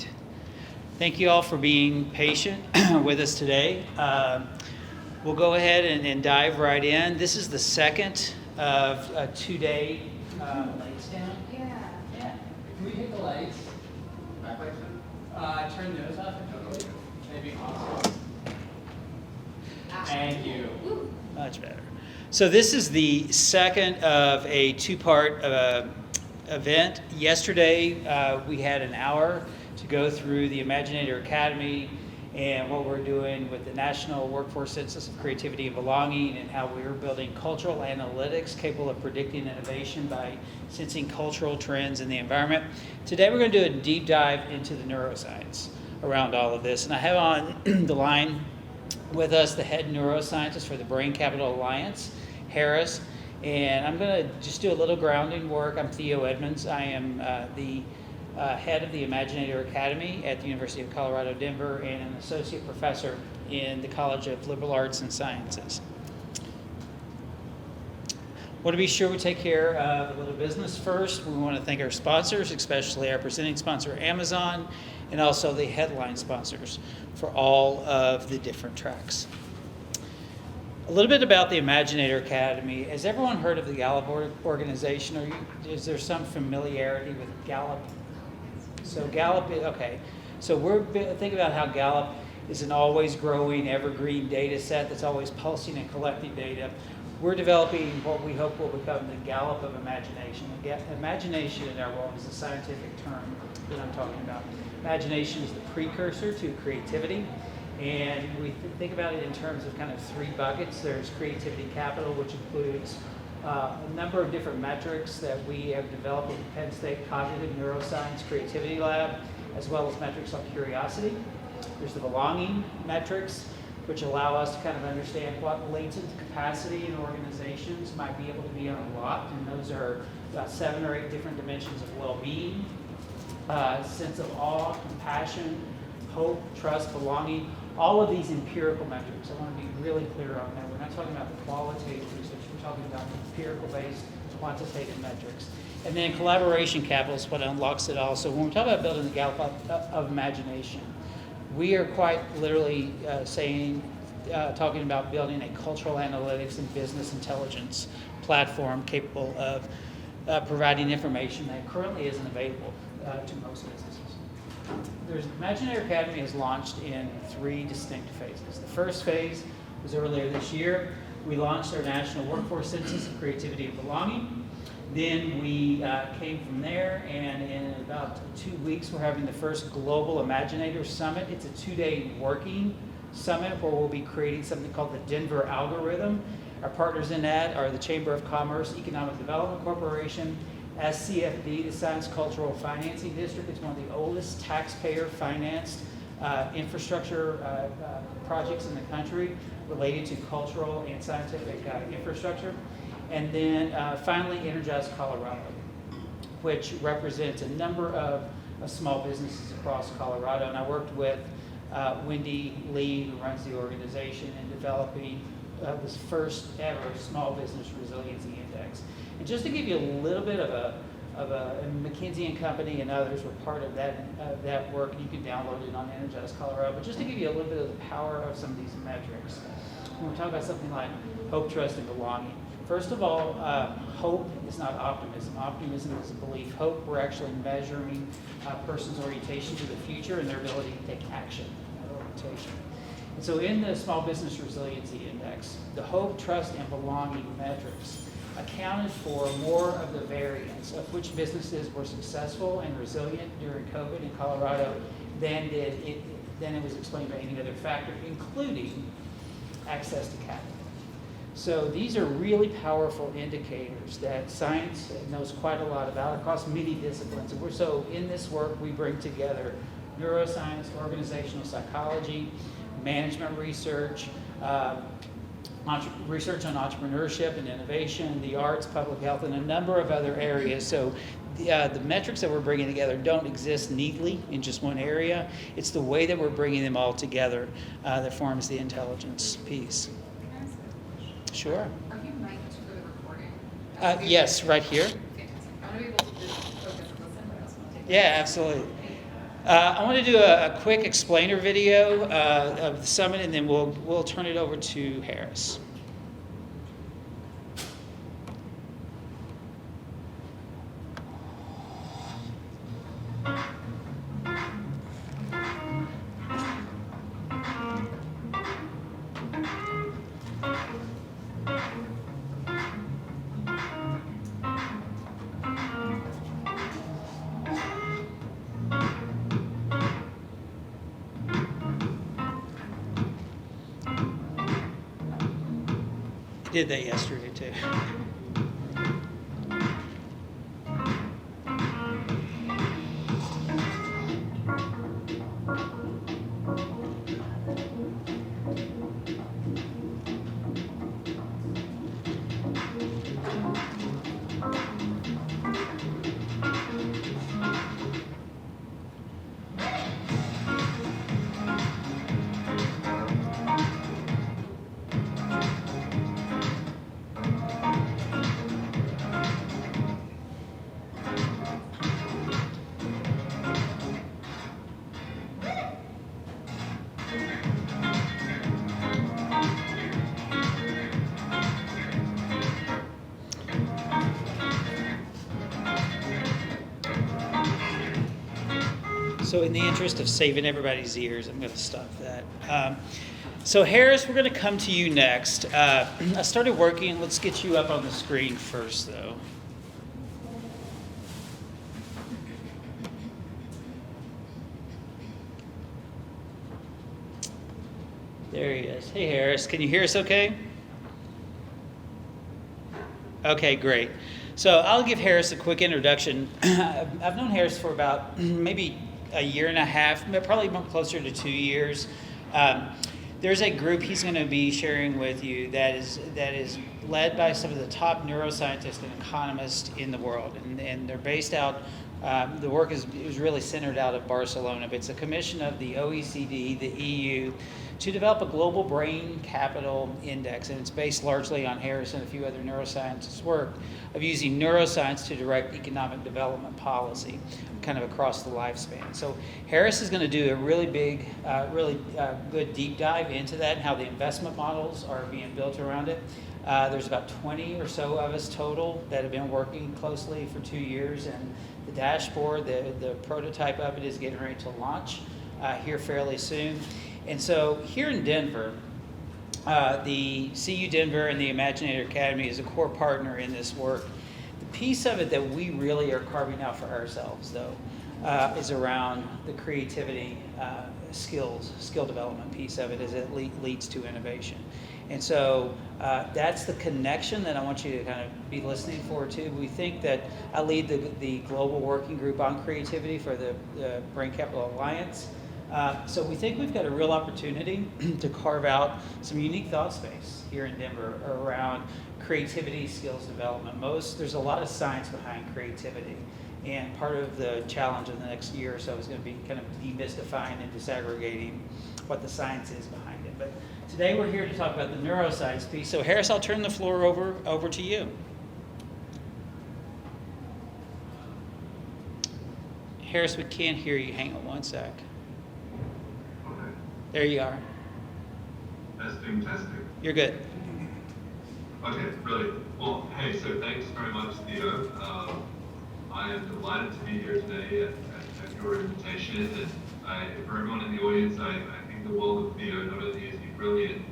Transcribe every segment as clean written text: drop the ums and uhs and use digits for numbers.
right. Thank you all for being patient with us today. We'll go ahead and dive right in. This is the second of a two-day lights down. Yeah. Can we hit the lights? Turn those off if you could. Maybe awesome. Thank you. Much better. So this is the second of a two-part event. Yesterday we had an hour to go through the Imaginator Academy and what we're doing with the National Workforce Census of Creativity and Belonging, and how we're building cultural analytics capable of predicting innovation by sensing cultural trends in the environment. Today we're going to do a deep dive into the neuroscience around all of this. And I have on the line with us the head neuroscientist for the Brain Capital Alliance, Harris. And I'm going to just do a little grounding work. I'm Theo Edmonds. I am the head of the Imaginator Academy at the University of Colorado, Denver, and an associate professor in the College of Liberal Arts and Sciences. Want to be sure we take care of a little business first. We want to thank our sponsors, especially our presenting sponsor, Amazon, and also the headline sponsors for all of the different tracks. A little bit about the Imaginator Academy. Has everyone heard of the Gallup organization? Or is there some familiarity with Gallup? So Gallup, okay. So we're thinking about how Gallup is an always growing, evergreen data set that's always pulsing and collecting data. We're developing what we hope will become the Gallup of imagination. Imagination in our world is a scientific term that I'm talking about. Imagination is the precursor to creativity. And we think about it in terms of kind of three buckets. There's creativity capital, which includes a number of different metrics that we have developed with the Penn State Cognitive Neuroscience Creativity Lab, as well as metrics on curiosity. There's the belonging metrics, which allow us to kind of understand what latent capacity in organizations might be able to be unlocked. And those are about 7 or 8 different dimensions of well-being, sense of awe, compassion, hope, trust, belonging. All of these empirical metrics, I want to be really clear on that. We're not talking about the qualitative research, we're talking about empirical-based quantitative metrics. And then collaboration capital is what unlocks it all. So when we talk about building the Gallup of imagination, we are quite literally talking about building a cultural analytics and business intelligence platform capable of providing information that currently isn't available to most businesses. The Imaginator Academy is launched in 3 distinct phases. The first phase was earlier this year. We launched our National Workforce Census of Creativity and Belonging. Then we came from there, and in about 2 weeks, we're having the first Global Imaginator Summit. It's a 2-day working summit where we'll be creating something called the Denver Algorithm. Our partners in that are the Chamber of Commerce, Economic Development Corporation, SCFD, the Science Cultural Financing District. It's one of the oldest taxpayer-financed infrastructure projects in the country related to cultural and scientific infrastructure. And then finally, Energize Colorado, which represents a number of small businesses across Colorado. And I worked with Wendy Lee, who runs the organization, in developing this first ever Small Business Resiliency Index. And just to give you a little bit of a McKinsey and Company and others were part of that work. You can download it on Energize Colorado. But just to give you a little bit of the power of some of these metrics, when we talk about something like hope, trust, and belonging. First of all, hope is not optimism. Optimism is a belief. Hope, we're actually measuring a person's orientation to the future and their ability to take action in that orientation. And so in the Small Business Resiliency Index, the hope, trust, and belonging metrics accounted for more of the variance of which businesses were successful and resilient during COVID in Colorado than it was explained by any other factor, including access to capital. So these are really powerful indicators that science knows quite a lot about across many disciplines. And so in this work, we bring together neuroscience, organizational psychology, management research, research on entrepreneurship and innovation, the arts, public health, and a number of other areas. So the metrics that we're bringing together don't exist neatly in just one area. It's the way that we're bringing them all together that forms the intelligence piece. Can I ask a question? Sure. Are you mic'd for the recording? Yes, right here. Fantastic. I want to be able to just focus and listen, but I also want to take Yeah, absolutely. I want to do a quick explainer video of the summit, and then we'll turn it over to Harris. Did that yesterday too. So in the interest of saving everybody's ears, I'm going to stop that. So Harris, we're going to come to you next. I started working. Let's get you up on the screen first, though. There he is. Hey, Harris. Can you hear us okay? Okay, great. So I'll give Harris a quick introduction. I've known Harris for about maybe a year and a half, probably closer to 2 years. There's a group he's going to be sharing with you that is led by some of the top neuroscientists and economists in the world, and they're based out. The work is really centered out of Barcelona, but it's a commission of the OECD, the EU, to develop a global brain capital index, and it's based largely on Harris and a few other neuroscientists' work of using neuroscience to direct economic development policy kind of across the lifespan. So Harris is going to do a really big, good deep dive into that and how the investment models are being built around it. There's about 20 or so of us total that have been working closely for 2 years, and the dashboard, the prototype of it is getting ready to launch here fairly soon. And so here in Denver, the CU Denver and the Imaginator Academy is a core partner in this work. The piece of it that we really are carving out for ourselves, though, is around the creativity skill development piece of it as it leads to innovation. And so that's the connection that I want you to kind of be listening for too. We think that I lead the global working group on creativity for the Brain Capital Alliance. So we think we've got a real opportunity to carve out some unique thought space here in Denver around creativity skills development. There's a lot of science behind creativity, and part of the challenge in the next year or so is going to be kind of demystifying and disaggregating what the science is behind it. But today we're here to talk about the neuroscience piece. So Harris, I'll turn the floor over to you. Harris, we can't hear you. Hang on one sec. There you are. Testing. You're good. Okay, brilliant. Well, hey, so thanks very much, Theo. I am delighted to be here today at your invitation. And for everyone in the audience, I think the world of Theo. Not only is he brilliant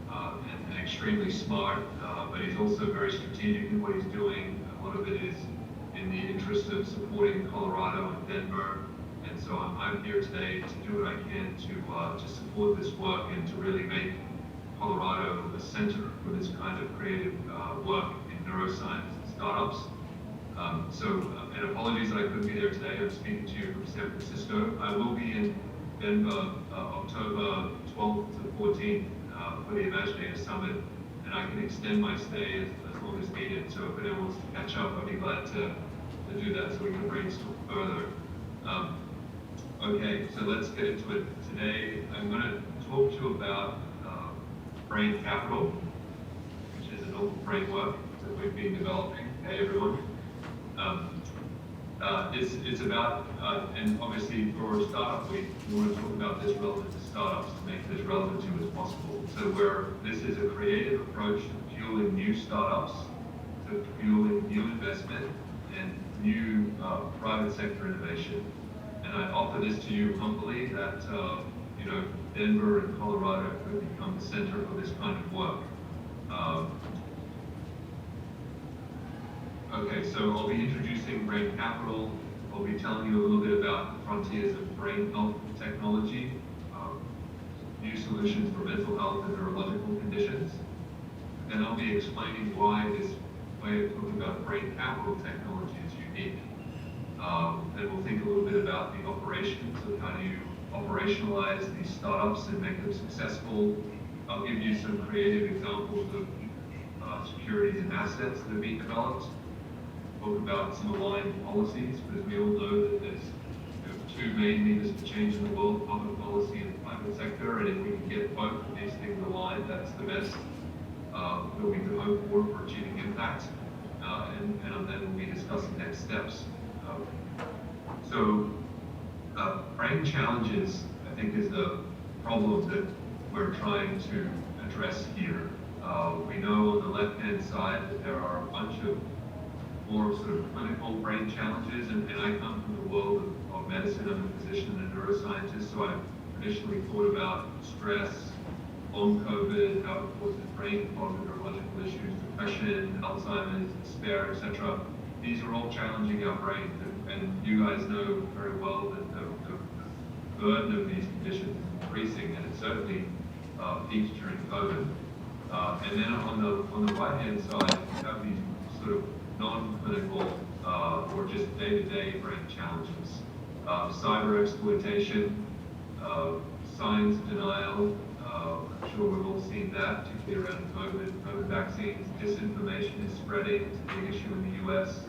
and extremely smart, but he's also very strategic in what he's doing. A lot of it is in the interest of supporting Colorado and Denver. And so I'm here today to do what I can to support this work and to really make Colorado the center for this kind of creative work in neuroscience and startups. And apologies that I couldn't be there today. I'm speaking to you from San Francisco. I will be in Denver October 12th to 14th for the Imaginator Summit, and I can extend my stay as long as needed. So if anyone wants to catch up, I'd be glad to do that so we can brainstorm further. Okay, so let's get into it. Today, I'm going to talk to you about brain capital, which is a novel framework that we've been developing. Hey, everyone. it's about, and obviously for a startup week, we want to talk about this relevant to startups to make it as relevant to you as possible. So where this is a creative approach to fueling new startups, to fueling new investment and new private sector innovation. And I offer this to you humbly that, you know, Denver and Colorado could become the center for this kind of work. Okay, so I'll be introducing Brain Capital. I'll be telling you a little bit about the frontiers of brain health technology, new solutions for mental health and neurological conditions. And I'll be explaining why this way of talking about brain capital technology is unique. And we'll think a little bit about the operations of how do you operationalize these startups and make them successful. I'll give you some creative examples of securities and assets that have been developed. Talk about some aligned policies, because we all know that there's two main levers for change in the world, public policy and the private sector, and if we can get both of these things aligned, that's the best that we can hope for achieving impact. And then we'll be discussing next steps. Brain challenges, I think, is the problem that we're trying to address here. We know on the left-hand side that there are a bunch of more sort of clinical brain challenges, and I come from the world of medicine. I'm a physician and a neuroscientist, so I've traditionally thought about stress, long COVID, how it causes brain fog, neurological issues, depression, Alzheimer's, despair, etc. These are all challenging our brains, and you guys know very well that the burden of these conditions is increasing, and it certainly peaked during COVID. And then on the right-hand side, you have these sort of non-clinical or just day-to-day brain challenges. Cyber exploitation, science denial, I'm sure we've all seen that, particularly around COVID vaccines. Disinformation is spreading, it's a big issue in the US.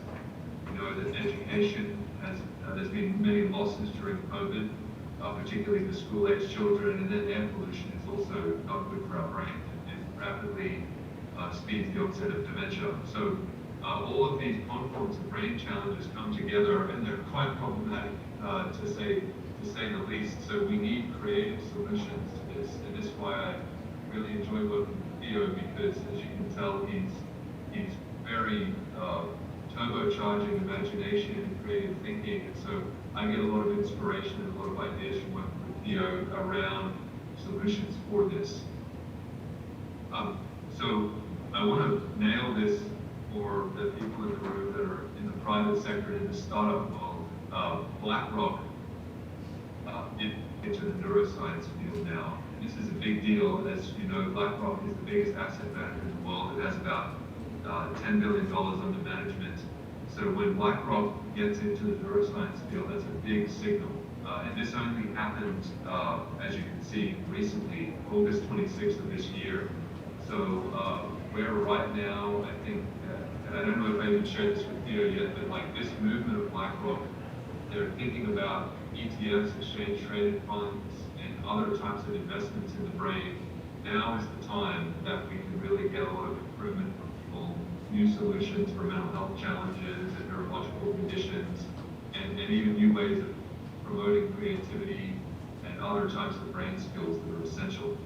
We know that education there's been many losses during COVID, particularly for school-age children, and then air pollution is also not good for our brains. It rapidly speeds the onset of dementia. So all of these confluence of brain challenges come together, and they're quite problematic, to say the least. So we need creative solutions to this, and this is why I really enjoy working with Theo, because as you can tell, he's very turbocharging imagination and creative thinking, and so I get a lot of inspiration and a lot of ideas from working with Theo around solutions for this. So I want to nail this for the people in the room that are in the private sector and in the startup world. BlackRock into the neuroscience field now. And this is a big deal. As you know, BlackRock is the biggest asset manager in the world. It has about $10 billion under management. So when BlackRock gets into the neuroscience field, that's a big signal. And this only happened, as you can see, recently, August 26th of this year. So where right now, I think, and I don't know if I even shared this with Theo yet, but like this movement of BlackRock, they're thinking about ETFs, exchange traded funds, and other types of investments in the brain. Now is the time that we can really get a lot of improvement for people, new solutions for mental health challenges and neurological conditions, and even new ways of promoting creativity and other types of brain skills that are essential.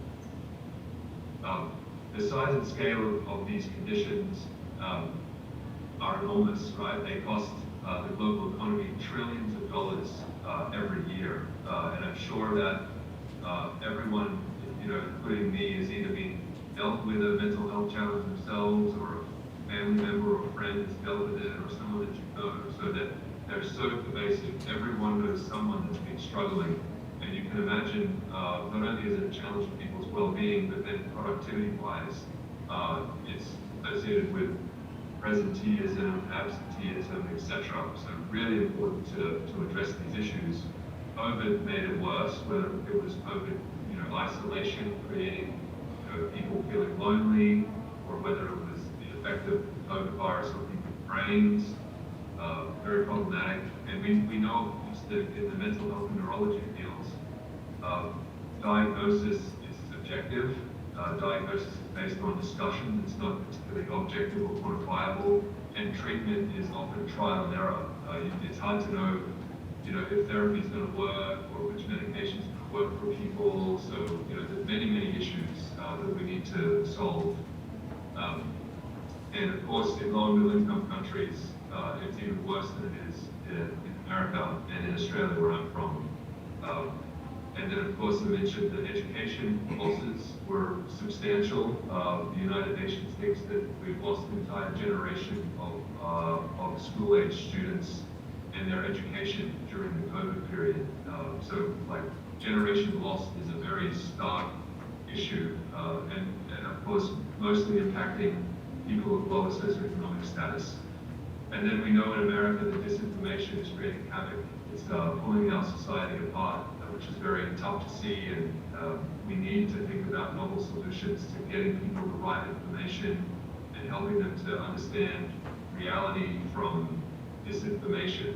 The size and scale of these conditions are enormous, right? They cost the global economy trillions of dollars every year, and I'm sure that everyone, including me, has either been dealt with a mental health challenge themselves, or a family member or friend has dealt with it, or someone that you know, so that they're so pervasive. Everyone knows someone that's been struggling, and you can imagine not only is it a challenge for people's well-being, but then productivity-wise, it's associated with presenteeism, absenteeism, etc. So really important to address these issues. COVID made it worse, whether it was COVID, isolation, creating people feeling lonely, or whether it was the effect of COVID virus on people's brains, very problematic. And we know that in the mental health and neurology fields, diagnosis is subjective. Diagnosis is based on discussion. It's not particularly objective or quantifiable. and treatment is often trial and error. It's hard to know, if therapy is going to work or which medications work for people. So, there's many issues that we need to solve. And of course, in low and middle income countries, it's even worse than it is in America and in Australia, where I'm from. And then, of course, I mentioned that education losses were substantial. The United Nations thinks that we've lost an entire generation of school-age students and their education during the COVID period. So, generation loss is a very stark issue, and of course, mostly impacting people of lower socioeconomic status. And then we know in America that disinformation is creating havoc. It's pulling our society apart, which is very tough to see, and we need to think about novel solutions to getting people the right information and helping them to understand reality from disinformation.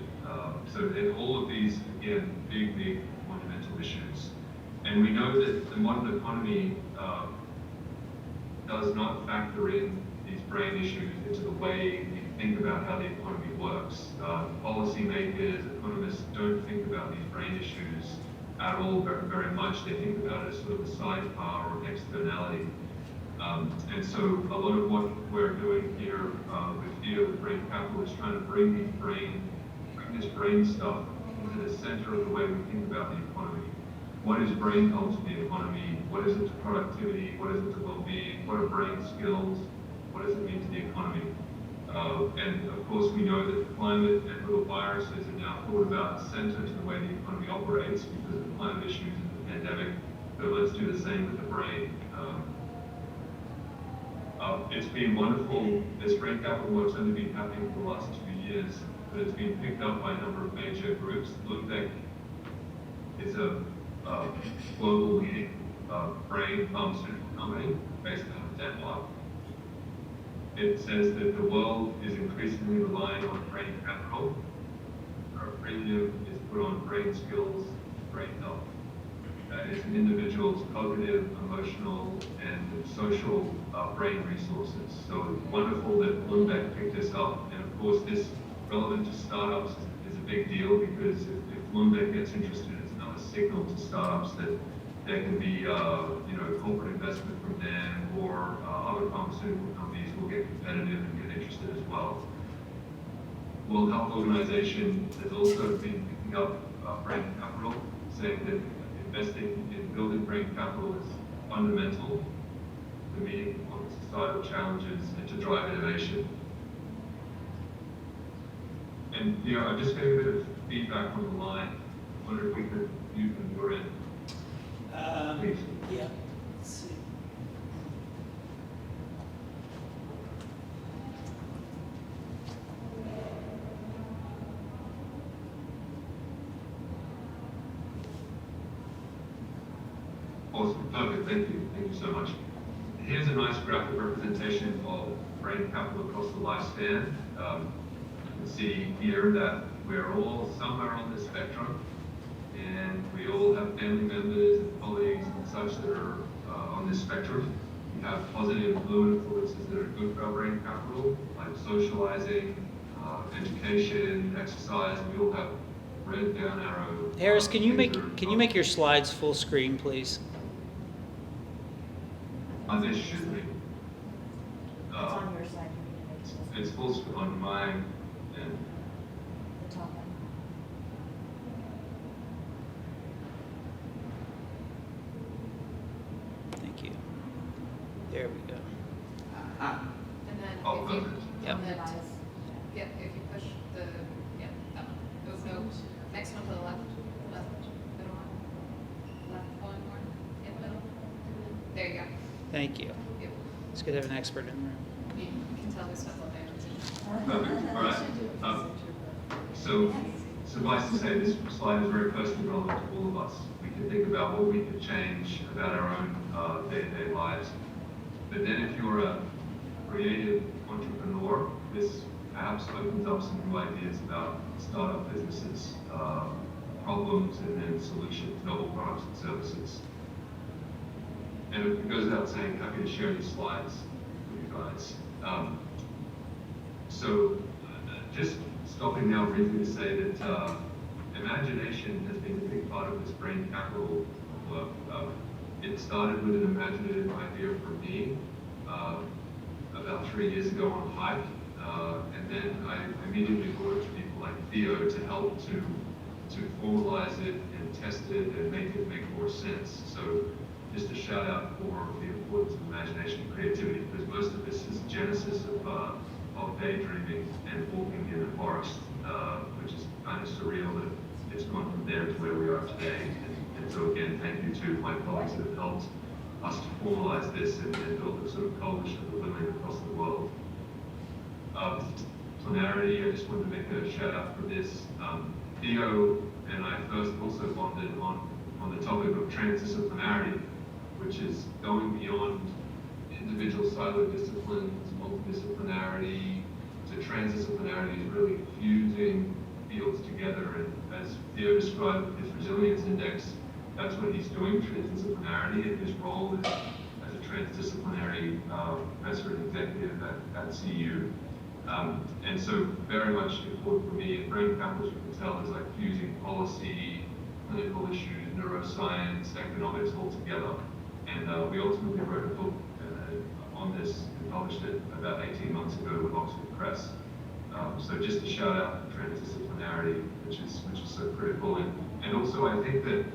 So in all of these, again, big monumental issues. And we know that the modern economy does not factor in these brain issues into the way we think about how the economy works. Policymakers, economists don't think about these brain issues at all very much. They think about it as sort of a sidecar or externality. And so a lot of what we're doing here with Theo, with Brain Capital, is trying to bring this brain stuff into the center of the way we think about the economy. What is brain health to the economy? What is it to productivity? What is it to well-being? What are brain skills? What does it mean to the economy? And of course, we know that climate and little viruses are now thought about center to the way the economy operates because of climate issues and the pandemic. So let's do the same with the brain. It's been wonderful. This Brain Capital work's only been happening for the last 2 years, but it's been picked up by a number of major groups. Lundbeck is a global leading brain pharmaceutical company based out of Denmark. It says that the world is increasingly relying on brain capital. Our premium is put on brain skills, brain health. It's an individual's cognitive, emotional, and social brain resources. So it's wonderful that Bloomberg picked this up. And of course, this relevant to startups is a big deal because if Bloomberg gets interested, it's another signal to startups that there can be, corporate investment from them, or other pharmaceutical companies will get competitive and get interested as well. World Health Organization has also been picking up brain capital, saying that investing in building brain capital is fundamental to meeting societal challenges and to drive innovation. And I'm just getting a bit of feedback from the line. I wonder if we could mute from your end. Please. Yeah. Let's see. Awesome, perfect, thank you so much. Here's a nice graphic representation of brain capital across the lifespan. You can see here that we're all somewhere on the spectrum, and we all have family members and colleagues and such that are on this spectrum. We have positive fluid influences that are good for our brain capital, like socializing, education, exercise. We all have red down arrow. Harris, can you make your slides full screen, please? They should be. It's on your side. It's full screen on mine, and The top one. Thank you. There we go. And then oh, if you, perfect. Yep. if you push that one. Those notes. Next one to the left, middle one, left one more, middle. There you go. Thank you. Yep. It's good to have an expert in the room. You can tell this stuff up there. Perfect. All right. So suffice to say, this slide is very personally relevant to all of us. We can think about what we could change about our own day-to-day lives. But then if you're a creative entrepreneur, this perhaps opens up some new ideas about startup businesses, problems, and then solutions, novel products and services. And it goes without saying, happy to share these slides with you guys. So just stopping now briefly to say that imagination has been a big part of this brain capital work. It started with an imaginative idea for me about 3 years ago on a hike, and then I immediately brought it to people like Theo to help to formalize it and test it and make it make more sense. So just a shout out for the importance of imagination and creativity, because most of this is genesis of daydreaming and walking in the forest, which is kind of surreal that it's gone from there to where we are today. And so again, thank you to my colleagues that have helped us to formalize this and build a sort of coalition of women across the world. Planarity, I just wanted to make a shout out for this. Theo and I first also bonded on the topic of transdisciplinarity, which is going beyond individual silo disciplines, multidisciplinarity, to transdisciplinarity is really fusing fields together. And as Theo described with his resilience index, that's what he's doing, transdisciplinarity, and his role is as a transdisciplinary professor and executive at CU. And so very much important for me, and brain capital, as you can tell, is like fusing policy, clinical issues, neuroscience, economics all together. And we ultimately wrote a book on this and published it about 18 months ago with Oxford Press. So just a shout out to transdisciplinarity, which is so critical. And also I think that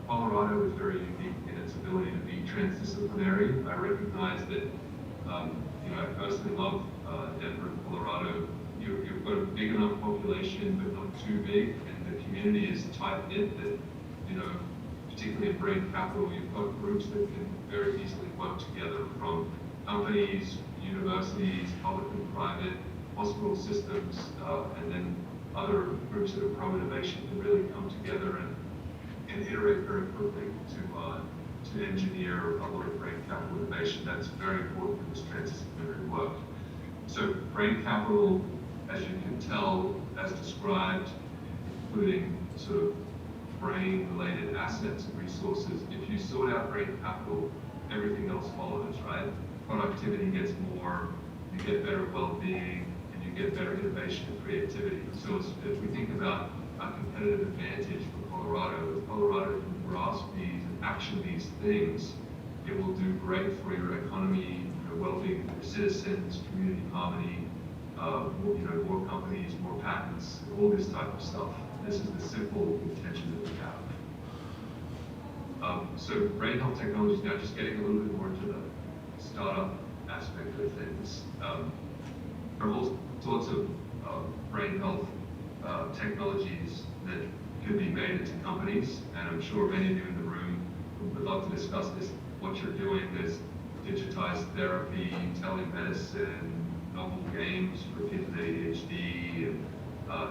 Colorado is very unique in its ability to be transdisciplinary. I recognize that, I personally love Denver and Colorado. You've got a big enough population, but not too big, and the community is tight-knit that, particularly in brain capital, you've got groups that can very easily work together, from companies, universities, public and private, hospital systems, and then other groups that are pro-innovation can really come together and iterate very quickly to engineer a lot of brain capital innovation. That's very important in this transdisciplinary work. So brain capital, as you can tell, as described, including sort of brain-related assets and resources. If you sort out brain capital, everything else follows, right? Productivity gets more, you get better well-being, and you get better innovation and creativity. So if we think about a competitive advantage for Colorado, if Colorado can grasp these and action these things, it will do great for your economy, your well-being of your citizens, community harmony, more companies, more patents, all this type of stuff. This is the simple intention that we have. So brain health technologies, now just getting a little bit more into the startup aspect of things. There are all sorts of brain health technologies that can be made into companies, and I'm sure many of you in the room would love to discuss this, what you're doing. There's digitized therapy, telemedicine, novel games for kids with ADHD, and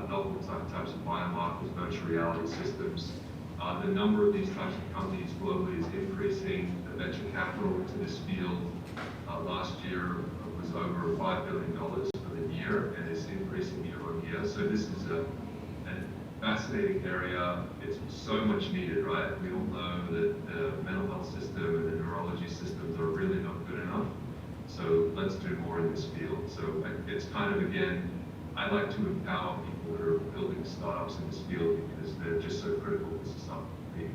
novel types of biomarkers, virtual reality systems. The number of these types of companies globally is increasing. The venture capital into this field last year was over $5 billion for the year, and it's increasing year on year. So this is a fascinating area. It's so much needed, right? We all know that the mental health system and the neurology systems are really not good enough. So let's do more in this field. So it's kind of, again, I like to empower people that are building startups in this field because they're just so critical to society.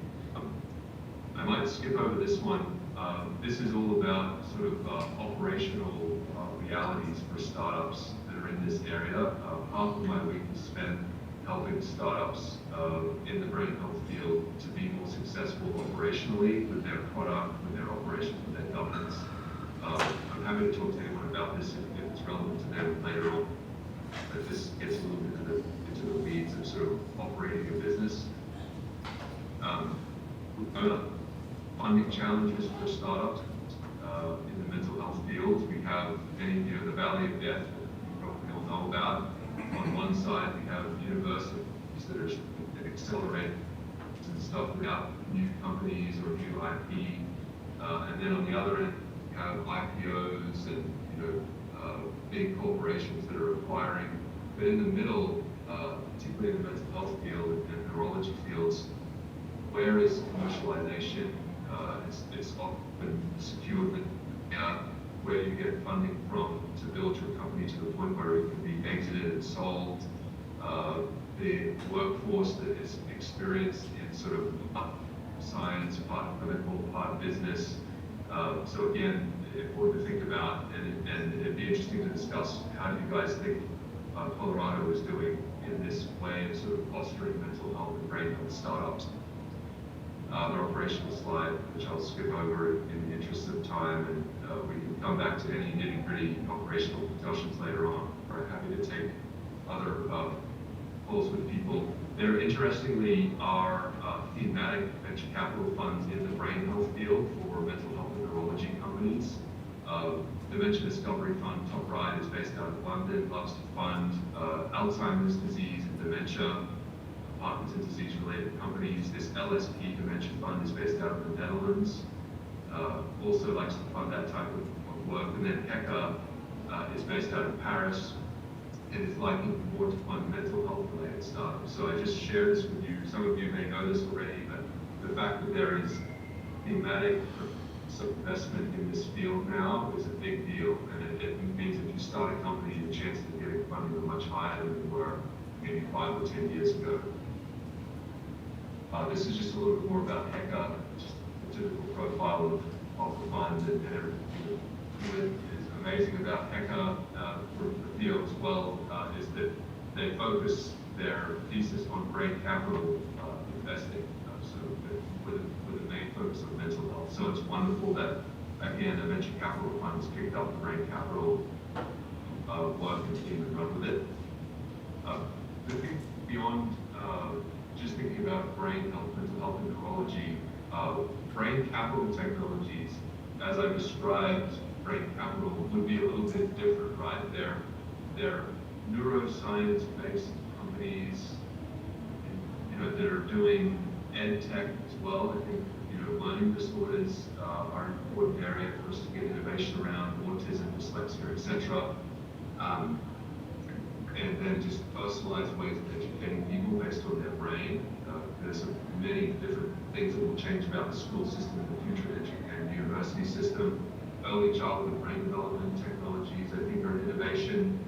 I might skip over this one. This is all about sort of operational realities for startups that are in this area. Half of my week is spent helping startups in the brain health field to be more successful operationally with their product, with their operations, with their governance. I'm happy to talk to anyone about this if it's relevant to them later on. But this gets a little bit into the weeds of sort of operating a business. Funding challenges for startups in the mental health field. We have many of you in the Valley of Death that you probably all know about. On one side, we have universities that accelerate and stuff without new companies or new IP. And then on the other end, we have IPOs and big corporations that are acquiring. But in the middle, particularly in the mental health field and neurology fields, where is commercialization? It's often secured with where you get funding from to build your company to the point where it can be exited and sold, the workforce that is experienced in sort of science, part clinical, part business. So again, important to think about, and it'd be interesting to discuss how do you guys think Colorado is doing in this way of sort of fostering mental health and brain health startups. The operational slide, which I'll skip over in the interest of time, and we can come back to any nitty-gritty operational discussions later on. We're happy to take other calls with people. There, interestingly, are thematic venture capital funds in the brain health field for mental health and neurology companies. Dementia Discovery Fund, top right, is based out of London, loves to fund Alzheimer's disease and dementia, Parkinson's disease-related companies. This LSP Dementia Fund is based out of the Netherlands. Also likes to fund that type of work. And then HECA is based out of Paris and is liking more to fund mental health-related startups. So I just share this with you. Some of you may know this already, but the fact that there is thematic investment in this field now is a big deal. And it means if you start a company, the chances of getting funding are much higher than they were maybe 5 or 10 years ago. This is just a little bit more about HECA, just the typical profile of the fund, and everything that is amazing about HECA for the field as well is that they focus their thesis on brain capital investing, with a main focus on mental health. So it's wonderful that, again, a venture capital fund has picked up the brain capital work and team and run with it. Looking beyond just thinking about brain health, mental health, and neurology, brain capital technologies, as I described, brain capital would be a little bit different, right? They're neuroscience-based companies, that are doing ed tech as well. I think, learning disorders are an important area for us to get innovation around, autism, dyslexia, etc. And then just personalized ways of educating people based on their brain. There's many different things that will change about the school system in the future, and university system. Early childhood brain development technologies, I think, are an innovation.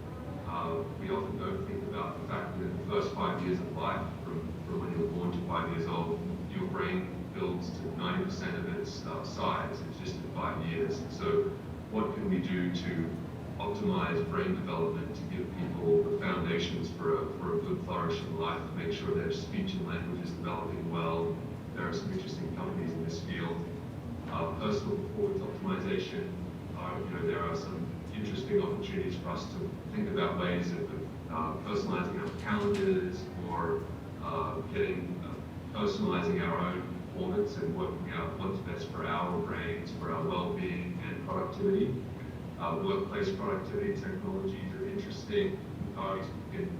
We often don't think about the fact that in the first 5 years of life, from when you're born to 5 years old, your brain builds to 90% of its size. It's just in 5 years. So what can we do to optimize brain development to give people the foundations for a good flourishing life, to make sure their speech and language is developing well? There are some interesting companies in this field. Personal performance optimization, there are some interesting opportunities for us to think about ways of personalizing our calendars, or personalizing our own performance and working out what's best for our brains, for our well-being and productivity. Workplace productivity technologies are interesting. You can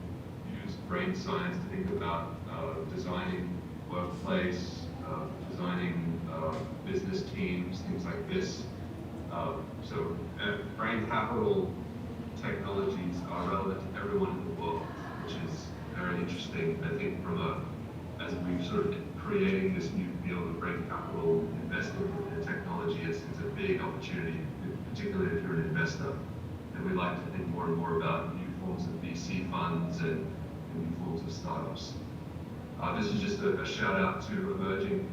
use brain science to think about designing workplace, designing business teams, things like this. So brain capital technologies are relevant to everyone in the world, which is very interesting. I think as we've sort of creating this new field of brain capital, investing in technology is a big opportunity, particularly if you're an investor. And we like to think more and more about new forms of VC funds and new forms of startups. This is just a shout out to emerging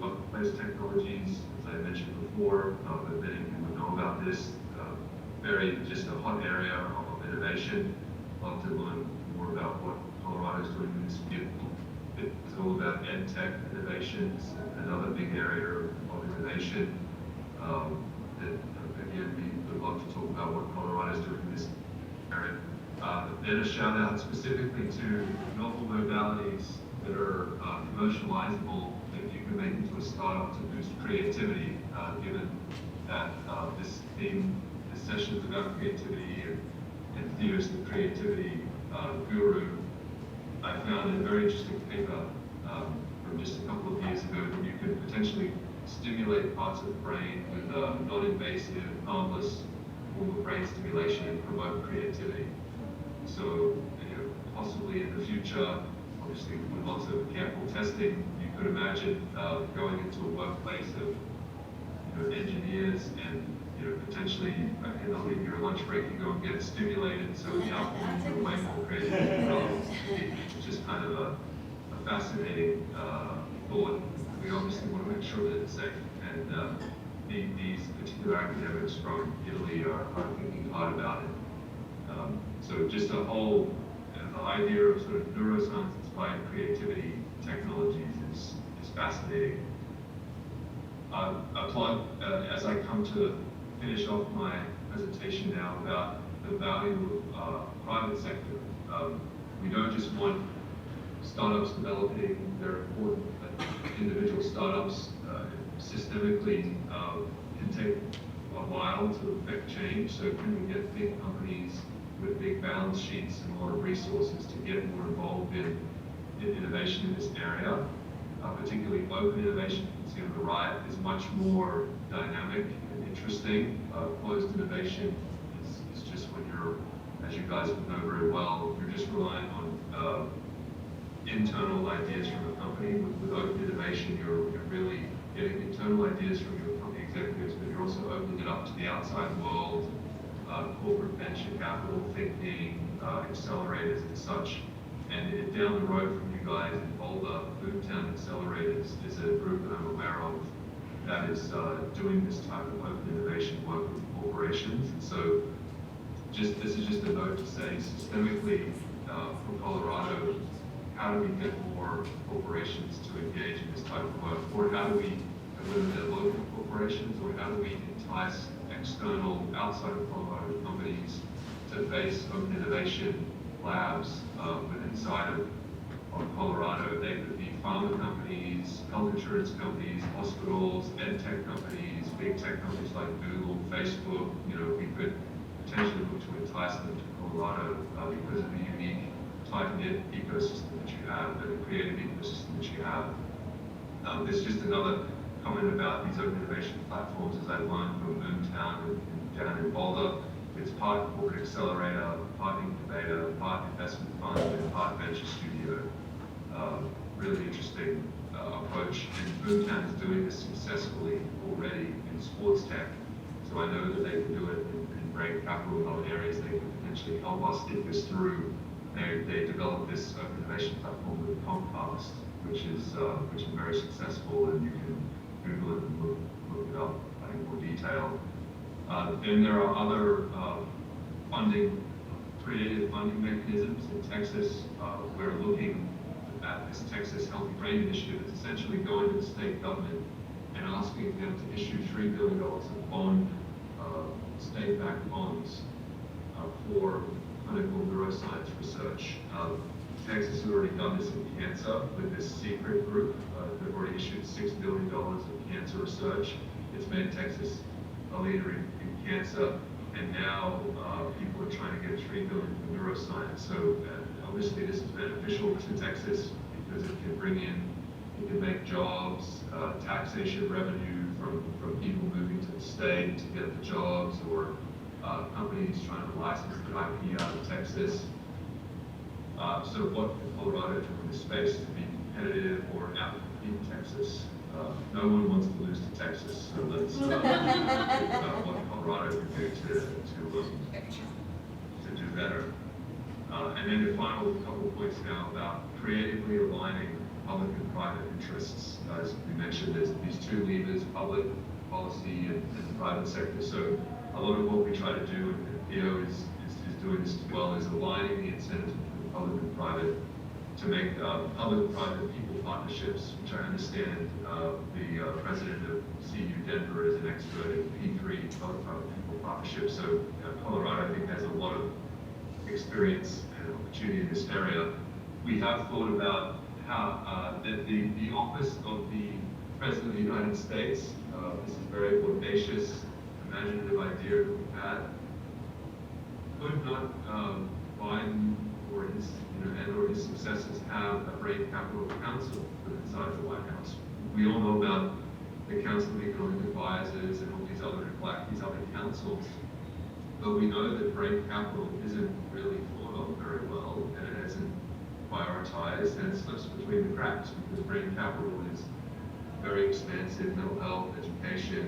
workplace technologies, as I mentioned before, but many people know about this. Just a hot area of innovation. Love to learn more about what Colorado is doing in this field. It's all about ed tech innovations, another big area of innovation. That again, we would love to talk about what Colorado is doing in this area. Then a shout out specifically to novel modalities that are commercializable, that you can make into a startup to boost creativity, given that this session is about creativity and theorist of creativity guru. I found a very interesting paper from just a couple of years ago that you could potentially stimulate parts of the brain with a non-invasive, harmless form of brain stimulation and promote creativity. So, possibly in the future, obviously with lots of careful testing, you could imagine going into a workplace of engineers and potentially in the leave your lunch break, you go and get stimulated, so in the afternoon you're way more creative. It's just kind of a fascinating thought. We obviously want to make sure that it's safe, and these particular academics from Italy are thinking hard about it. So just a whole the idea of sort of neuroscience-inspired creativity technologies is fascinating. A plug, as I come to finish off my presentation now, about the value of private sector. We don't just want startups developing, they're important, but individual startups systemically can take a while to affect change. So can we get big companies with big balance sheets and a lot of resources to get more involved in innovation in this area? Particularly open innovation, you can see on the right, is much more dynamic and interesting. Closed innovation is just when you're, as you guys would know very well, you're just relying on internal ideas from a company. With open innovation, you're really getting internal ideas from your company executives, but you're also opening it up to the outside world, corporate venture capital thinking, accelerators and such. And down the road from you guys in Boulder, Boomtown Accelerators is a group that I'm aware of that is doing this type of open innovation work with corporations. And so this is just a note to say, systemically for Colorado, how do we get more corporations to engage in this type of work? Or how do we, whether they're local corporations, or how do we entice external, outside of Colorado companies to base open innovation labs inside of Colorado? They could be pharma companies, health insurance companies, hospitals, ed tech companies, big tech companies like Google, Facebook. We could potentially look to entice them to Colorado because of the unique tight-knit ecosystem that you have, and the creative ecosystem that you have. There's just another comment about these open innovation platforms, as I learned from Boomtown and down in Boulder. It's part corporate accelerator, part incubator, part investment fund, and part venture studio. Really interesting approach. And Boomtown is doing this successfully already in sports tech. So I know that they can do it and bring capital in other areas. They can potentially help us think this through. They developed this open innovation platform with Comcast, which is very successful, and you can Google it and look it up in more detail. Then there are other creative funding mechanisms in Texas. We're looking at this Texas Healthy Brain Initiative. It's essentially going to the state government and asking them to issue $3 billion of state-backed bonds for clinical neuroscience research. Texas has already done this in cancer with this secret group. They've already issued $6 billion of cancer research. It's made Texas a leader in cancer, and now people are trying to get $3 billion for neuroscience. So obviously this is beneficial to Texas because it can bring in, it can make jobs, taxation revenue from people moving to the state to get the jobs, or companies trying to license the IP out of Texas. So what can Colorado do in this space to be competitive or out-compete Texas? No one wants to lose to Texas, so let's think about what Colorado can do to do better. And then the final couple of points now about creatively aligning public and private interests. As we mentioned, there's these two levers, public policy and the private sector. So a lot of what we try to do, and Theo is doing this as well, is aligning the incentives between public and private to make public-private people partnerships, which I understand the president of CU Denver is an expert in P3, public-private people partnerships. So Colorado, I think, has a lot of experience and opportunity in this area. We have thought about how that the office of the President of the United States, this is a very audacious, imaginative idea that we've had, could not Biden or his and/or his successors have a brain capital council inside the White House. We all know about the Council of Economic Advisors and all these other councils, but we know that brain capital isn't really thought of very well, and it isn't prioritized, and it slips between the cracks because brain capital is very expensive: mental health, education,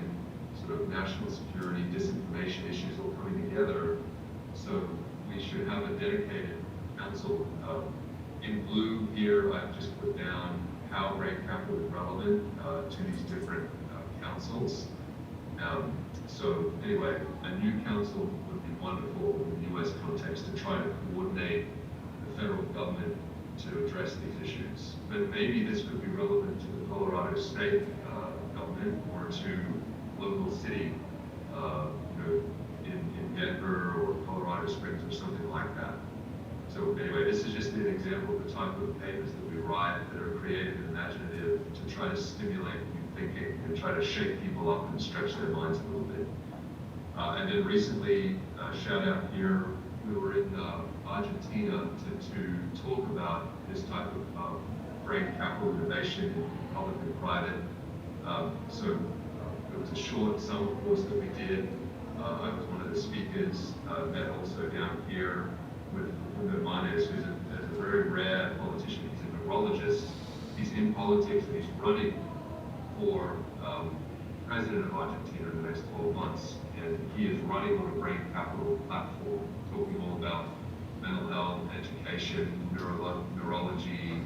sort of national security, disinformation issues all coming together. So we should have a dedicated council. In blue here, I've just put down how brain capital is relevant to these different councils. So anyway, a new council would be wonderful in the US context to try to coordinate the federal government to address these issues. But maybe this could be relevant to the Colorado state government or to local city, in Denver or Colorado Springs or something like that. So anyway, this is just an example of the type of papers that we write that are creative and imaginative to try to stimulate new thinking and try to shake people up and stretch their minds a little bit. And then recently, shout out here, we were in Argentina to talk about this type of brain capital innovation in public and private. So it was a short summer course that we did. I was one of the speakers, met also down here with Manes, who's a very rare politician. He's a neurologist. He's in politics and he's running for president of Argentina in the next 12 months. And he is running on a brain capital platform, talking all about mental health, education, neurology,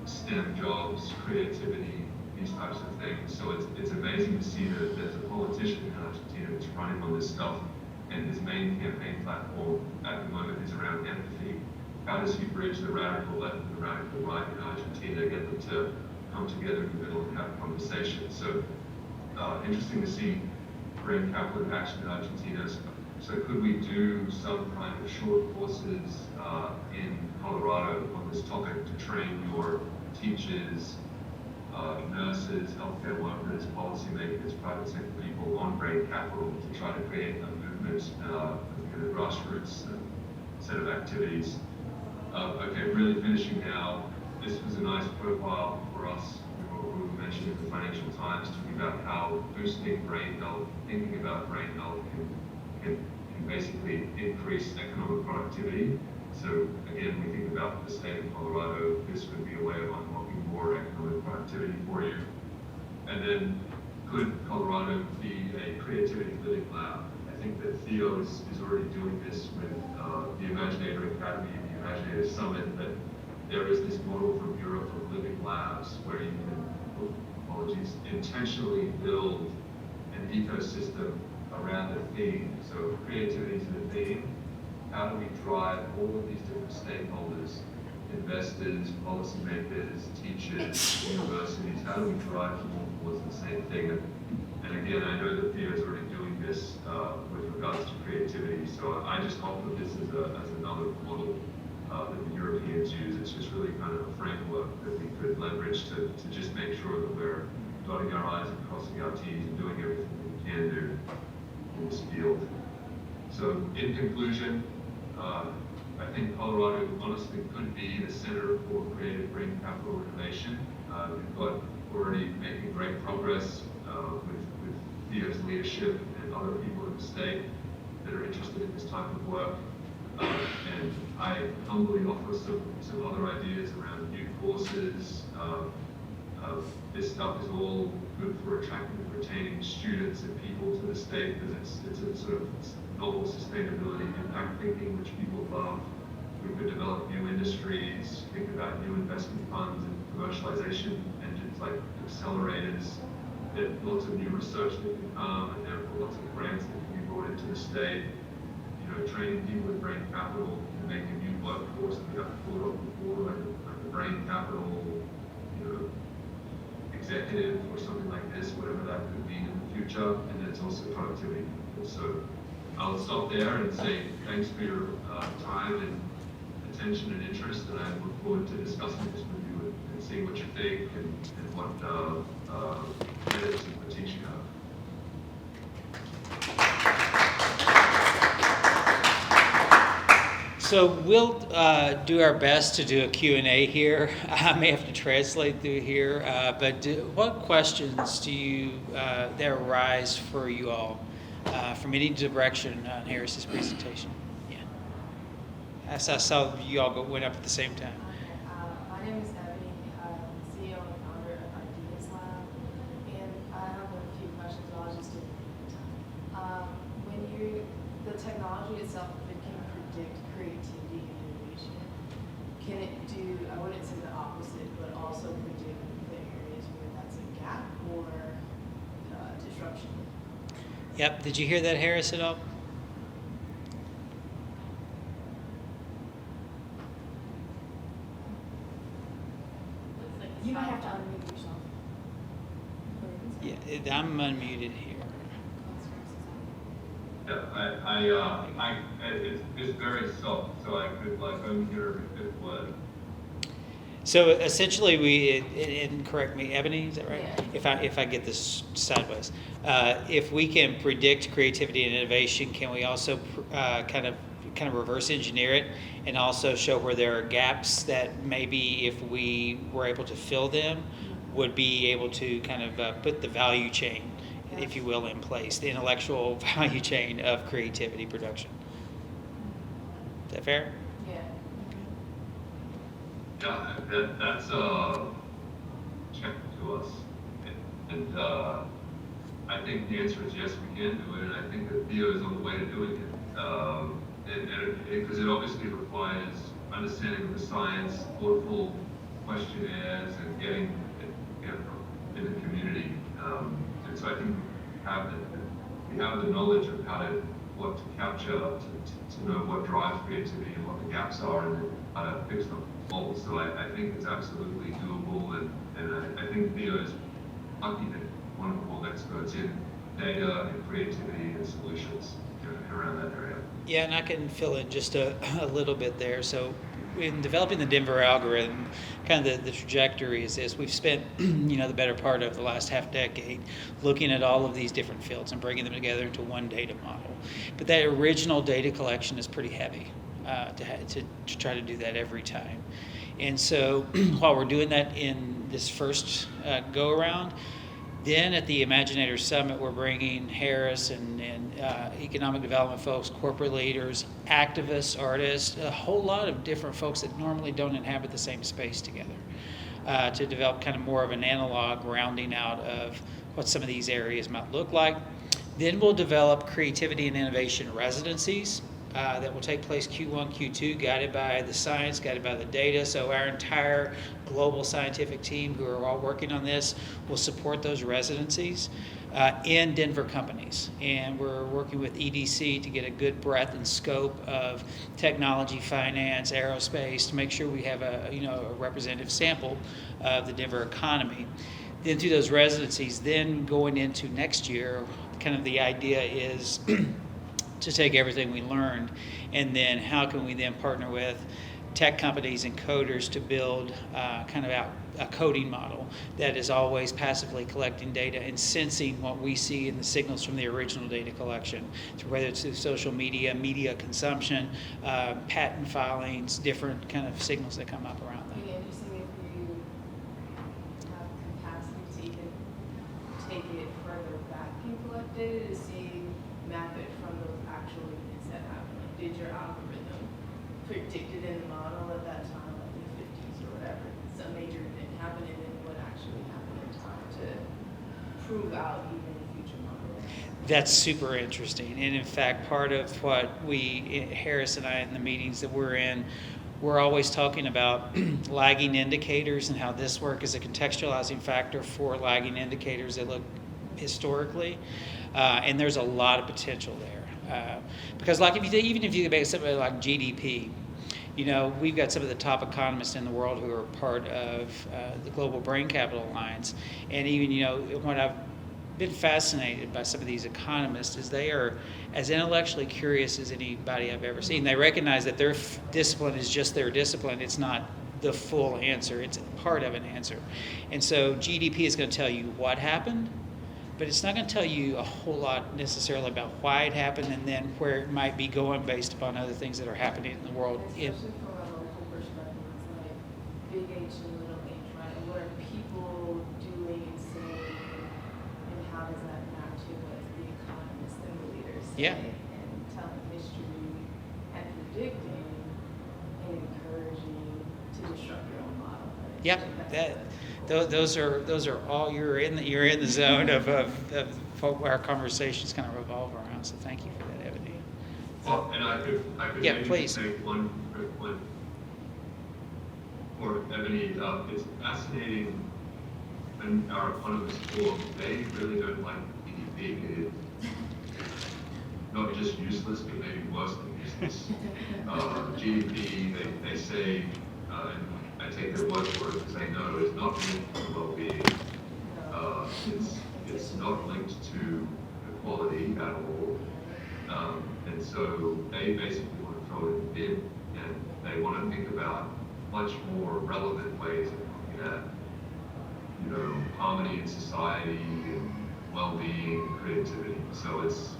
STEM jobs, creativity, these types of things. So it's amazing to see that there's a politician in Argentina that's running on this stuff, and his main campaign platform at the moment is around empathy. How does he bridge the radical left and the radical right in Argentina, get them to come together in the middle and have conversations? So interesting to see brain capital in action in Argentina. So could we do some kind of short courses in Colorado on this topic to train your teachers, nurses, healthcare workers, policymakers, private sector people on brain capital to try to create a movement in a grassroots set of activities? Okay, really finishing now. This was a nice profile for us. We were mentioning in the Financial Times, talking about how boosting brain health, thinking about brain health can basically increase economic productivity. So again, we think about the state of Colorado, this would be a way of unlocking more economic productivity for you. And then could Colorado be a creativity living lab? I think that Theo is already doing this with the Imaginator Academy and the Imaginator Summit, that there is this model from Europe of living labs where you can, intentionally build an ecosystem around a theme. So creativity is a theme. How do we drive all of these different stakeholders, investors, policymakers, teachers, universities, how do we drive them all towards the same thing? And again, I know that Theo is already doing this with regards to creativity, so I just offer this as another model that the Europeans use. It's just really kind of a framework that we could leverage to just make sure that we're dotting our I's and crossing our T's and doing everything we can do in this field. So in conclusion, I think Colorado honestly could be the center for creative brain capital innovation. We've got already making great progress with Theo's leadership and other people in the state that are interested in this type of work. And I humbly offer some other ideas around new courses. This stuff is all good for attracting and retaining students and people to the state because it's a sort of novel sustainability impact thinking, which people love. We could develop new industries, think about new investment funds and commercialization engines like accelerators, that lots of new research that can come, and therefore lots of grants that can be brought into the state. Training people in brain capital and making a new workforce that we have to pull it off before, like the brain capital, executive or something like this, whatever that could be in the future, and then it's also productivity. So I'll stop there and say thanks for your time and attention and interest, and I look forward to discussing this with you and seeing what you think and what edits and critiques you have. So we'll do our best to do a Q&A here. I may have to translate through here, but what questions do you that arise for you all from any direction on Harris's presentation? Yeah. I saw you all went up at the same time. My name is Ebony, CEO and founder of DSW, and I have a few questions, but I'll just take technology itself, if it can predict creativity and innovation, can it do, I wouldn't say the opposite, but also predict the areas where that's a gap or disruption? Yep. Did you hear that, Harris, at all? You might have to unmute yourself. Yeah, I'm unmuted here. Yeah, it's very soft, so I could like only hear every fifth word. So essentially, and correct me, Ebony, is that right? Yeah. If I get this sideways, if we can predict creativity and innovation, can we also kind of reverse engineer it and also show where there are gaps that maybe if we were able to fill them, would be able to kind of put the value chain, if you will, in place, the intellectual value chain of creativity production. Is that fair? Yeah. Yeah, that's check to us, and I think the answer is yes, we can do it, and I think that Theo is on the way to doing it, because it obviously requires understanding of the science, thoughtful questionnaires, and getting it in the community, and so I think we have the knowledge of what to capture, to know what drives creativity and what the gaps are, and how to fix them. So I think it's absolutely doable, and I think Theo is lucky that wonderful experts in data and creativity and solutions around that area. Yeah, and I can fill in just a little bit there. So in developing the Denver algorithm, kind of the trajectory is this. We've spent the better part of the last half decade looking at all of these different fields and bringing them together into one data model. But that original data collection is pretty heavy to try to do that every time. And so while we're doing that in this first go-around, then at the Imaginators Summit, we're bringing Harris and economic development folks, corporate leaders, activists, artists, a whole lot of different folks that normally don't inhabit the same space together to develop kind of more of an analog rounding out of what some of these areas might look like. Then we'll develop creativity and innovation residencies that will take place Q1, Q2, guided by the science, guided by the data. So our entire global scientific team who are all working on this will support those residencies in Denver companies. And we're working with EDC to get a good breadth and scope of technology, finance, aerospace, to make sure we have a representative sample of the Denver economy. Then through those residencies, then going into next year, kind of the idea is to take everything we learned, and then how can we then partner with tech companies and coders to build kind of out a coding model that is always passively collecting data and sensing what we see in the signals from the original data collection, so whether it's through social media consumption, patent filings, different kind of signals that come up around that. It'd be interesting if you have capacity to even take it further back and collect data to see, map it from those actual events that happened. Like, did your algorithm predict it in the model at that time, like in the 50s or whatever, some major event happened, and then what actually happened in time to prove out even future models? That's super interesting. And in fact, part of what Harris and I, in the meetings that we're in, we're always talking about lagging indicators and how this work is a contextualizing factor for lagging indicators that look historically. And there's a lot of potential there. Because like even if you make something like GDP, we've got some of the top economists in the world who are part of the Global Brain Capital Alliance. And even, what I've been fascinated by some of these economists is they are as intellectually curious as anybody I've ever seen. They recognize that their discipline is just their discipline. It's not the full answer. It's part of an answer. And so GDP is going to tell you what happened, but it's not going to tell you a whole lot necessarily about why it happened and then where it might be going based upon other things that are happening in the world. Especially from a local perspective, it's like big H and little h, right? What are people doing and saying, and how does that map to what the economists and the leaders say? Yeah. And telling history and predicting and encouraging to disrupt your own model. Right? Yep, those are all you're in the zone of what our conversations kind of revolve around. So thank you for that, Ebony. I could Yeah, maybe please. just make one quick one. For Ebony, it's fascinating when our economists talk, they really don't like GDP. It's not just useless, but maybe worse than useless. GDP, they say, and I take their word for it because they know it's not linked to well-being. It's not linked to equality at all. And so they basically want to throw it in the bin, and they want to think about much more relevant ways of looking at, harmony in society and well-being and creativity. So it's,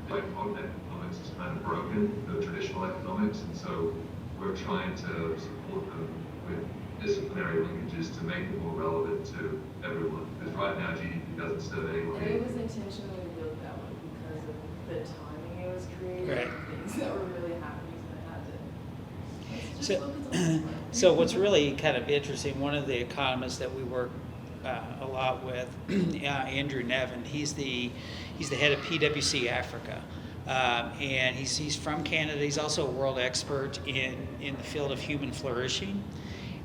like economics is kind of broken, the traditional economics, and so we're trying to support them with disciplinary linkages to make it more relevant to everyone. Because right now GDP doesn't serve anyone. And it was intentionally built that way because of the timing it was created, Right. and things that were really happening, so it had to just So, focus on this one. so what's really kind of interesting, one of the economists that we work a lot with, Andrew Nevin, he's the head of PwC Africa. And he's from Canada. He's also a world expert in the field of human flourishing.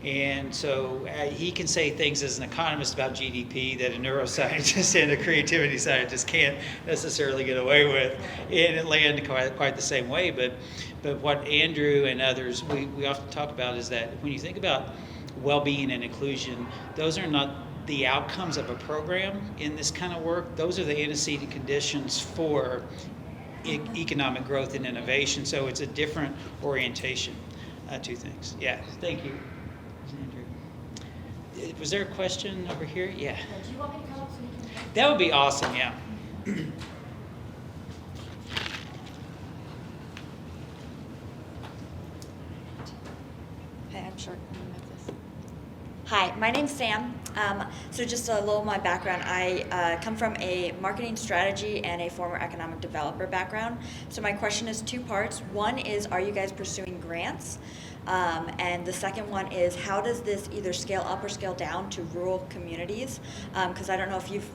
And so he can say things as an economist about GDP that a neuroscientist and a creativity scientist can't necessarily get away with, and it land quite the same way. But what Andrew and others, we often talk about is that when you think about well-being and inclusion, those are not the outcomes of a program in this kind of work. Those are the antecedent conditions for economic growth and innovation. So it's a different orientation to things. Yeah, thank you. Andrew. Was there a question over here? Yeah. Do you want me to come up so you can? That would be awesome, yeah. Hey, I'm sure. Hi, my name's Sam. So just a little of my background. I come from a marketing strategy and a former economic developer background. So my question is two parts. One is, are you guys pursuing grants? And the second one is, how does this either scale up or scale down to rural communities? Because I don't know if you've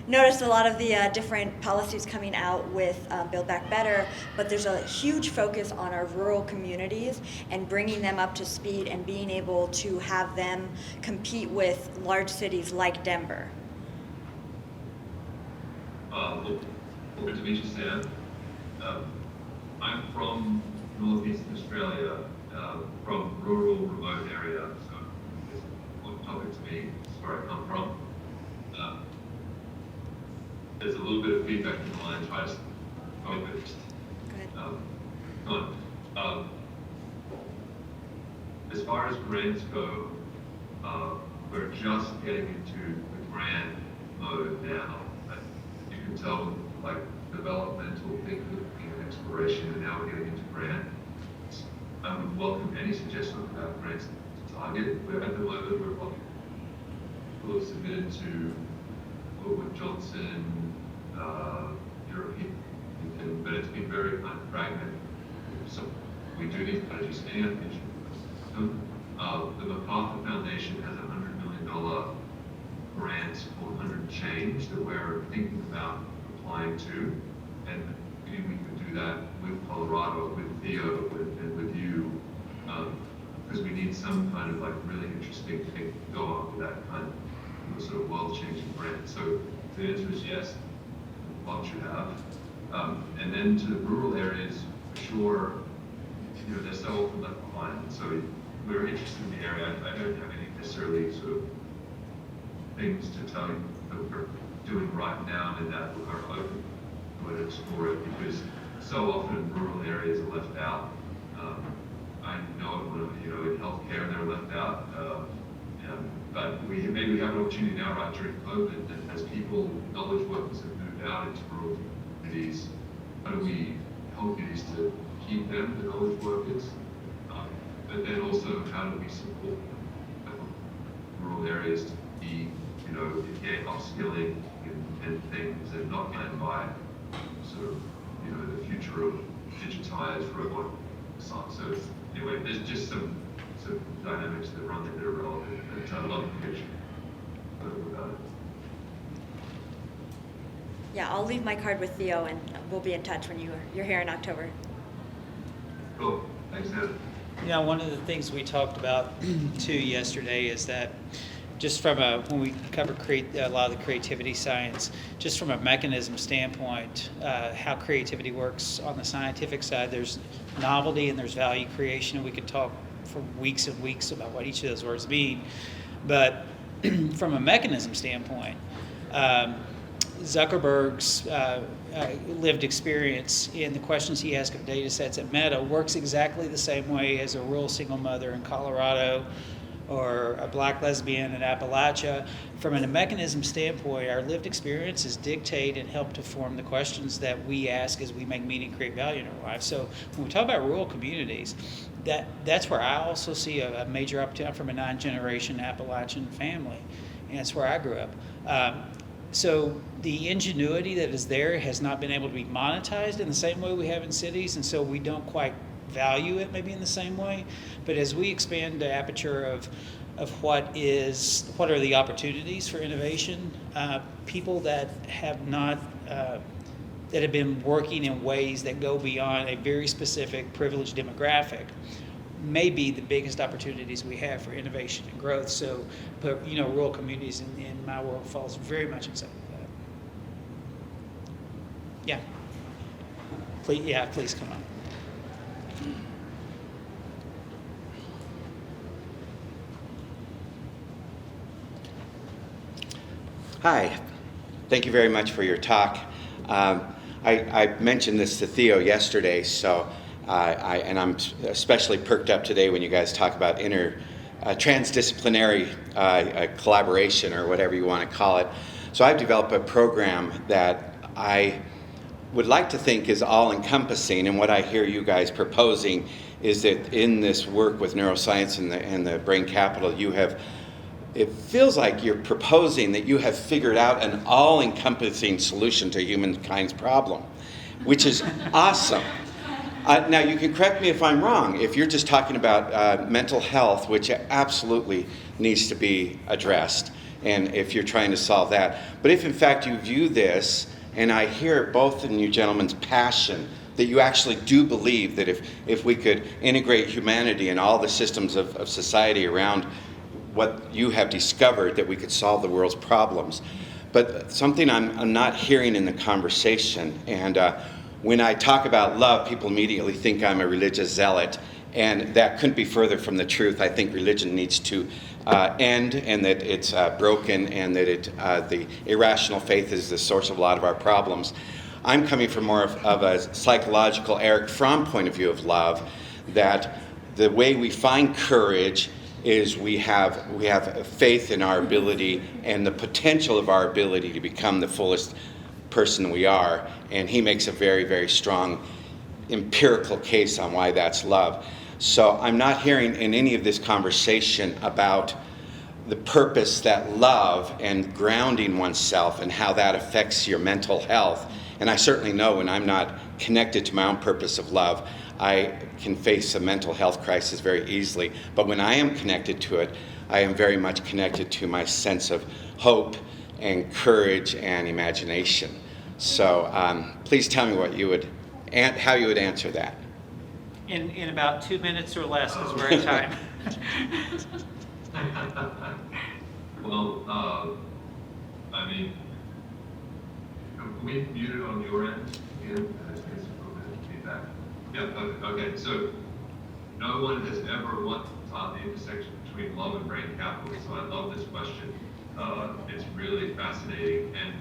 noticed a lot of the different policies coming out with Build Back Better, but there's a huge focus on our rural communities and bringing them up to speed and being able to have them compete with large cities like Denver. Well, good to meet you, Sam. I'm from northeastern Australia, from rural, remote area, so it's one topic to me. It's where I come from. There's a little bit of feedback in the line, try to focus. Go ahead. As far as grants go, we're just getting into the grant mode now. You can tell, like, developmental thinking and exploration, and now we're getting into grant. I would welcome any suggestions about grants to target. We're at the moment, we're submitted to Woodward Johnson, European, but it's been very kind of fragmented. So we do need strategies. Any other issue? The MacArthur Foundation has a $100 million grant called 100 Change that we're thinking about applying to, and maybe we could do that with Colorado, with Theo, and with you, because we need some kind of like really interesting thing to go after that kind of sort of world-changing grant. So the answer is yes, one should have. And then to the rural areas, for sure, they're so often left behind. So we're interested in the area. I don't have any necessarily sort of things to tell you that we're doing right now and that we are open to explore it, because so often rural areas are left out. I know in healthcare they're left out. But maybe we have an opportunity now, right, during COVID, and as knowledge workers have moved out into rural communities, how do we help these to keep them, the knowledge workers? But then also, how do we support rural areas to be, get upskilling and things, and not get by sort of, the future of digitized robot science. So anyway, there's just some dynamics that run that are relevant, but I love the picture. About it. Yeah, I'll leave my card with Theo, and we'll be in touch when you're here in October. Cool. Thanks, Ed. You know, one of the things we talked about too yesterday is that just from when we cover a lot of the creativity science, just from a mechanism standpoint, how creativity works on the scientific side, there's novelty and there's value creation, and we could talk for weeks and weeks about what each of those words mean. But from a mechanism standpoint, Zuckerberg's lived experience in the questions he asked of data sets at Meta works exactly the same way as a rural single mother in Colorado or a black lesbian in Appalachia. From a mechanism standpoint, our lived experiences dictate and help to form the questions that we ask as we make meaning, create value in our lives. So when we talk about rural communities, that's where I also see a major opportunity from a 9-generation Appalachian family, and that's where I grew up. So the ingenuity that is there has not been able to be monetized in the same way we have in cities, and so we don't quite value it maybe in the same way. But as we expand the aperture of what are the opportunities for innovation, people that have not that have been working in ways that go beyond a very specific privileged demographic may be the biggest opportunities we have for innovation and growth. So, but you know, rural communities in my world falls very much inside of that. Yeah. Please come on. Hi, thank you very much for your talk. I mentioned this to Theo yesterday, so I'm especially perked up today when you guys talk about transdisciplinary collaboration, or whatever you want to call it. So I've developed a program that I would like to think is all-encompassing, and what I hear you guys proposing is that in this work with neuroscience and the brain capital, it feels like you're proposing that you have figured out an all-encompassing solution to humankind's problem, which is awesome. Now, you can correct me if I'm wrong, if you're just talking about mental health, which absolutely needs to be addressed, and if you're trying to solve that. But if, in fact, you view this, and I hear both in you gentlemen's passion, that you actually do believe that if we could integrate humanity and all the systems of society around what you have discovered, that we could solve the world's problems. But something I'm not hearing in the conversation, and when I talk about love, people immediately think I'm a religious zealot, and that couldn't be further from the truth. I think religion needs to end, and that it's broken, and that the irrational faith is the source of a lot of our problems. I'm coming from more of a psychological Eric Fromm point of view of love, that the way we find courage is we have faith in our ability and the potential of our ability to become the fullest person we are. And he makes a very, very strong empirical case on why that's love. So I'm not hearing in any of this conversation about the purpose that love and grounding oneself and how that affects your mental health. And I certainly know when I'm not connected to my own purpose of love, I can face a mental health crisis very easily. But when I am connected to it, I am very much connected to my sense of hope and courage and imagination. So please tell me what you would, how you would answer that. In about 2 minutes or less, because we're at time. Well, I mean, can we mute it on your end? Feedback. Yeah, okay, so no one has ever once taught the intersection between love and brain capital, so I love this question. It's really fascinating, and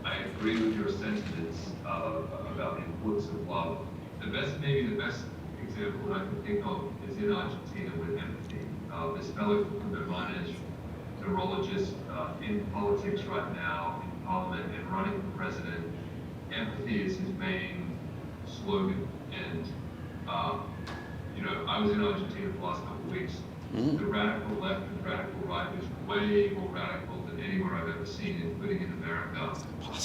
I agree with your sentiments about the importance of love. Maybe the best example that I can think of is in Argentina with empathy. This fellow from Hermanes, neurologist in politics right now, in parliament and running for president. Empathy is his main slogan. And, I was in Argentina for the last couple of weeks. The radical left and radical right is way more radical than anywhere I've ever seen, including in America.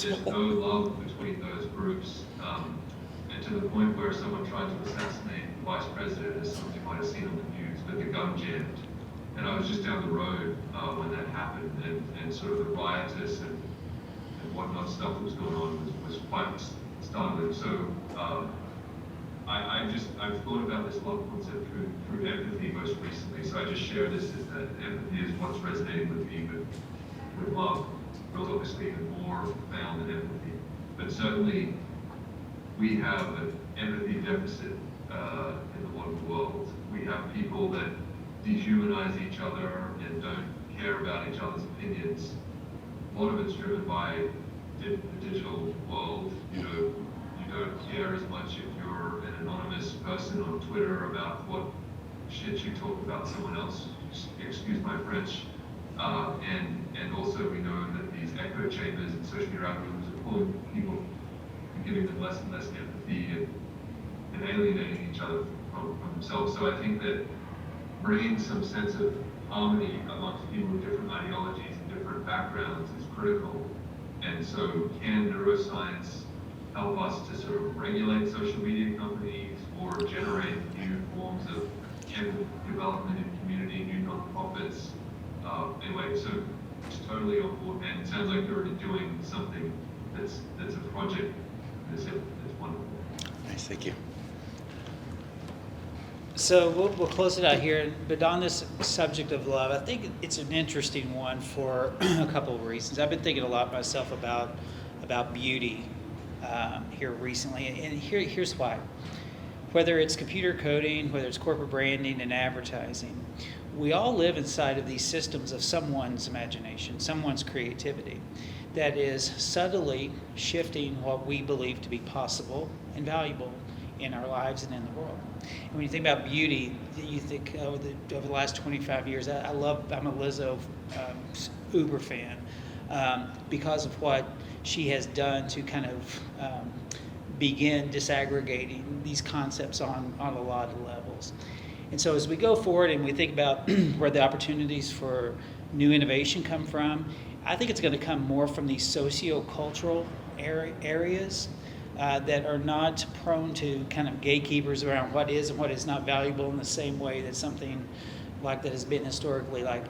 There's no love between those groups. And to the point where someone tried to assassinate the vice president, as something you might have seen on the news, with the gun jammed. And I was just down the road when that happened, and sort of the riotous and whatnot stuff that was going on was quite startling. So I've thought about this love concept through empathy most recently. So I just share this as that empathy is what's resonating with me with love. There's obviously even more found in empathy, but certainly we have an empathy deficit in the modern world. We have people that dehumanize each other and don't care about each other's opinions. A lot of it's driven by the digital world. You don't care as much if you're an anonymous person on Twitter about what shit you talk about someone else. Excuse my French. And also we know that these echo chambers and social media algorithms are pulling people and giving them less and less empathy and alienating each other from themselves. So I think that bringing some sense of harmony amongst people with different ideologies and different backgrounds is critical. And so can neuroscience help us to sort of regulate social media companies or generate new forms of development in community, new nonprofits? Anyway, so it's totally on board, and it sounds like you're already doing something that's a project that's wonderful. Nice, thank you. So we'll close it out here, but on this subject of love, I think it's an interesting one for a couple of reasons. I've been thinking a lot myself about beauty here recently, and here's why. Whether it's computer coding, whether it's corporate branding and advertising, we all live inside of these systems of someone's imagination, someone's creativity, that is subtly shifting what we believe to be possible and valuable in our lives and in the world. And when you think about beauty, you think over the last 25 years, I'm a Lizzo uber fan because of what she has done to kind of begin disaggregating these concepts on a lot of levels. And so as we go forward and we think about where the opportunities for new innovation come from, I think it's going to come more from these socio-cultural areas that are not prone to kind of gatekeepers around what is and what is not valuable in the same way that something like that has been historically like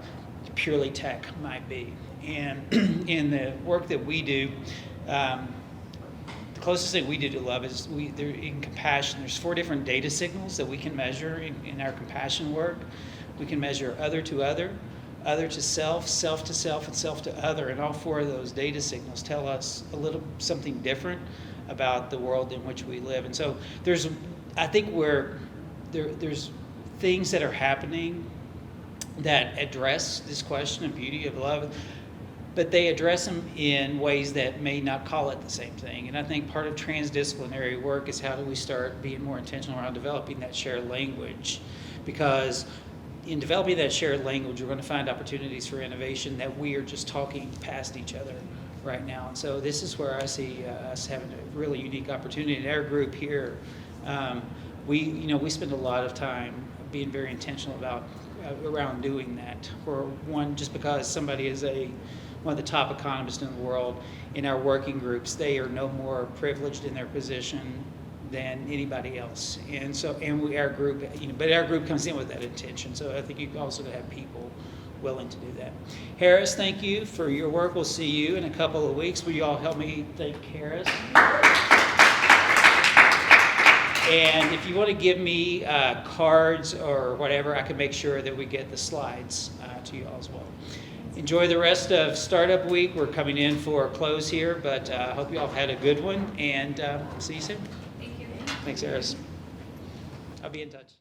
purely tech might be. And in the work that we do, the closest thing we do to love is in compassion. There's 4 different data signals that we can measure in our compassion work. We can measure other to other, other to self, self to self, and self to other. And all 4 of those data signals tell us a little something different about the world in which we live. And so there's things that are happening that address this question of beauty, of love, but they address them in ways that may not call it the same thing. And I think part of transdisciplinary work is how do we start being more intentional around developing that shared language, because in developing that shared language, we're going to find opportunities for innovation that we are just talking past each other right now. And so this is where I see us having a really unique opportunity. In our group here, we spend a lot of time being very intentional around doing that. For one, just because somebody is one of the top economists in the world, in our working groups, they are no more privileged in their position than anybody else. And so, our group, but our group comes in with that intention. So I think you also have people willing to do that. Harris, thank you for your work. We'll see you in a couple of weeks. Will you all help me thank Harris? And if you want to give me cards or whatever, I can make sure that we get the slides to you all as well. Enjoy the rest of Startup Week. We're coming in for a close here, but I hope you all have had a good one, and see you soon. Thank you. Thanks, Harris. I'll be in touch.